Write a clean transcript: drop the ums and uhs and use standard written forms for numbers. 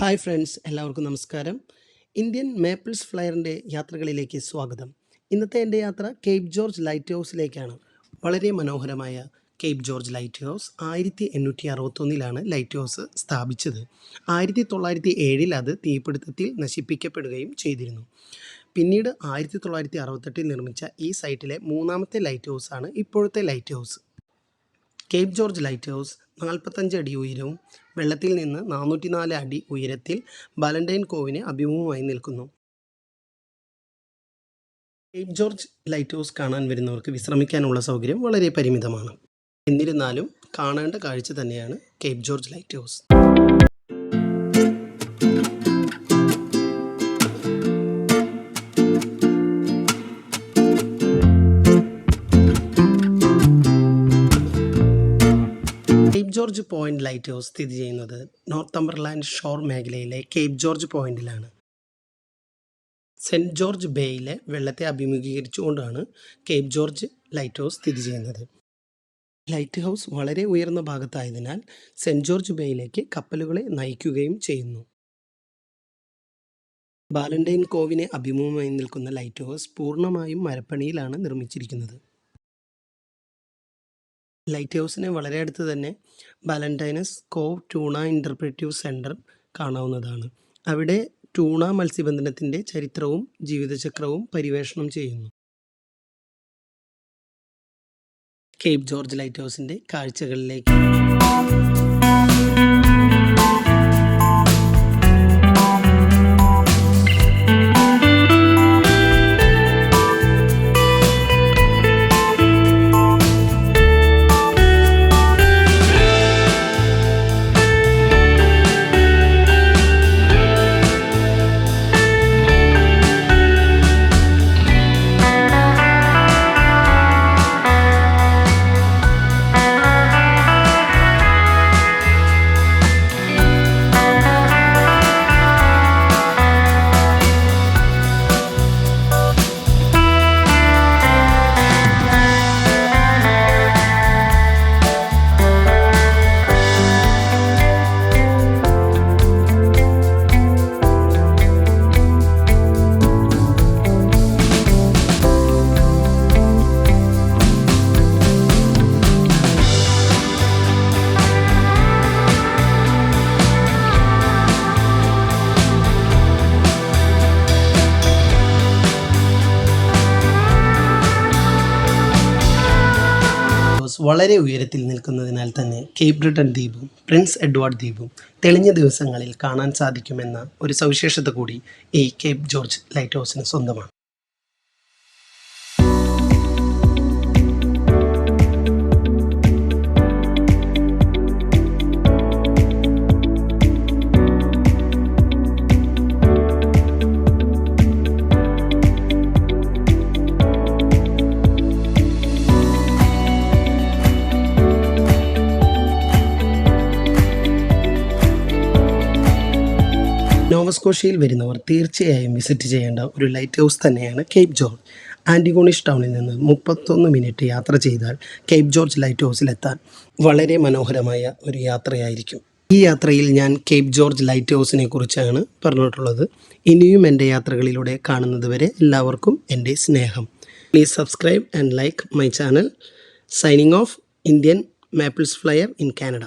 Hi friends, എല്ലാവർക്കും നമസ്കാരം. Indian മേപ്പിൾസ് ഫ്ലയറിൻ്റെ യാത്രകളിലേക്ക് സ്വാഗതം. ഇന്നത്തെ എൻ്റെ യാത്ര കേപ്പ് ജോർജ് ലൈറ്റ് ഹൗസിലേക്കാണ്. വളരെ മനോഹരമായ Cape George light house 1861 light house സ്ഥാപിച്ചത്. 1907 അത് തീപിടുത്തത്തിൽ നശിപ്പിക്കപ്പെടുകയും ചെയ്തിരുന്നു. പിന്നീട് 1968 നിർമ്മിച്ച ഈ സൈറ്റിലെ മൂന്നാമത്തെ ലൈറ്റ് ഹൗസാണ് ഇപ്പോഴത്തെ light house. Cape George light house 45 അടി ഉയരവും വെള്ളത്തിൽ നിന്ന് 404 അടി ഉയരത്തിൽ ബാലന്റൈൻ കോവിന് അഭിമുഖമായി നിൽക്കുന്നു. കേപ്പ് ജോർജ് ലൈറ്റ് ഹൗസ് കാണാൻ വരുന്നവർക്ക് വിശ്രമിക്കാനുള്ള സൗകര്യം വളരെ പരിമിതമാണ്. എന്നിരുന്നാലും കാണേണ്ട കാഴ്ച തന്നെയാണ് Cape George light house. Cape George point light house സ്ഥിതി ചെയ്യുന്നത് നോർത്തംബർലാൻഡ് ഷോർ മേഖലയിലെ കേപ്പ് ജോർജ് പോയിന്റിലാണ്. സെൻറ്റ് ജോർജ് ബേയിലെ വെള്ളത്തെ അഭിമുഖീകരിച്ചുകൊണ്ടാണ് കേപ്പ് ജോർജ് ലൈറ്റ് ഹൗസ് സ്ഥിതി ചെയ്യുന്നത്. ലൈറ്റ് ഹൗസ് വളരെ ഉയർന്ന ഭാഗത്തായതിനാൽ സെൻറ്റ് ജോർജ് ബേയിലേക്ക് കപ്പലുകളെ നയിക്കുകയും ചെയ്യുന്നു. ബാലന്റൈൻ കോവിനെ അഭിമുഖമായി നിൽക്കുന്ന ലൈറ്റ് ഹൗസ് പൂർണ്ണമായും മരപ്പണിയിലാണ് നിർമ്മിച്ചിരിക്കുന്നത്. ലൈറ്റ് ഹൗസിന് വളരെ അടുത്ത് തന്നെ ബാലന്റൈനസ് കോവ് ടൂണ ഇൻ്റർപ്രറ്റീവ് സെൻറ്റർ കാണാവുന്നതാണ്. അവിടെ ടൂണ മത്സ്യബന്ധനത്തിൻ്റെ ചരിത്രവും ജീവിതചക്രവും പരിവേഷണം ചെയ്യുന്നു. കേപ്പ് ജോർജ് ലൈറ്റ് ഹൗസിൻ്റെ കാഴ്ചകളിലേക്ക് വളരെ ഉയരത്തിൽ നിൽക്കുന്നതിനാൽ തന്നെ കേപ്പ് ബ്രിട്ടൻ ദ്വീപും പ്രിൻസ് എഡ്വാർഡ് ദ്വീപും തെളിഞ്ഞ ദിവസങ്ങളിൽ കാണാൻ സാധിക്കുമെന്ന ഒരു സവിശേഷത കൂടി ഈ കേപ്പ് ജോർജ് ലൈറ്റ് ഹൗസിന് സ്വന്തമാണ്. നോവസ്കോഷ്യയിൽ വരുന്നവർ തീർച്ചയായും വിസിറ്റ് ചെയ്യേണ്ട ഒരു ലൈറ്റ് ഹൗസ് തന്നെയാണ് കേപ്പ് ജോർജ്. ആൻറ്റിഗോണിഷ് ടൗണിൽ നിന്ന് 31 മിനിറ്റ് യാത്ര ചെയ്താൽ കേപ്പ് ജോർജ് ലൈറ്റ് ഹൗസിലെത്താൻ വളരെ മനോഹരമായ ഒരു യാത്രയായിരിക്കും. ഈ യാത്രയിൽ ഞാൻ കേപ്പ് ജോർജ് ലൈറ്റ് ഹൗസിനെ കുറിച്ചാണ് പറഞ്ഞിട്ടുള്ളത്. ഇനിയും എൻ്റെ യാത്രകളിലൂടെ കാണുന്നത് വരെ എല്ലാവർക്കും എൻ്റെ സ്നേഹം. Please subscribe and like my channel. Signing off, Indian maples flyer in Canada.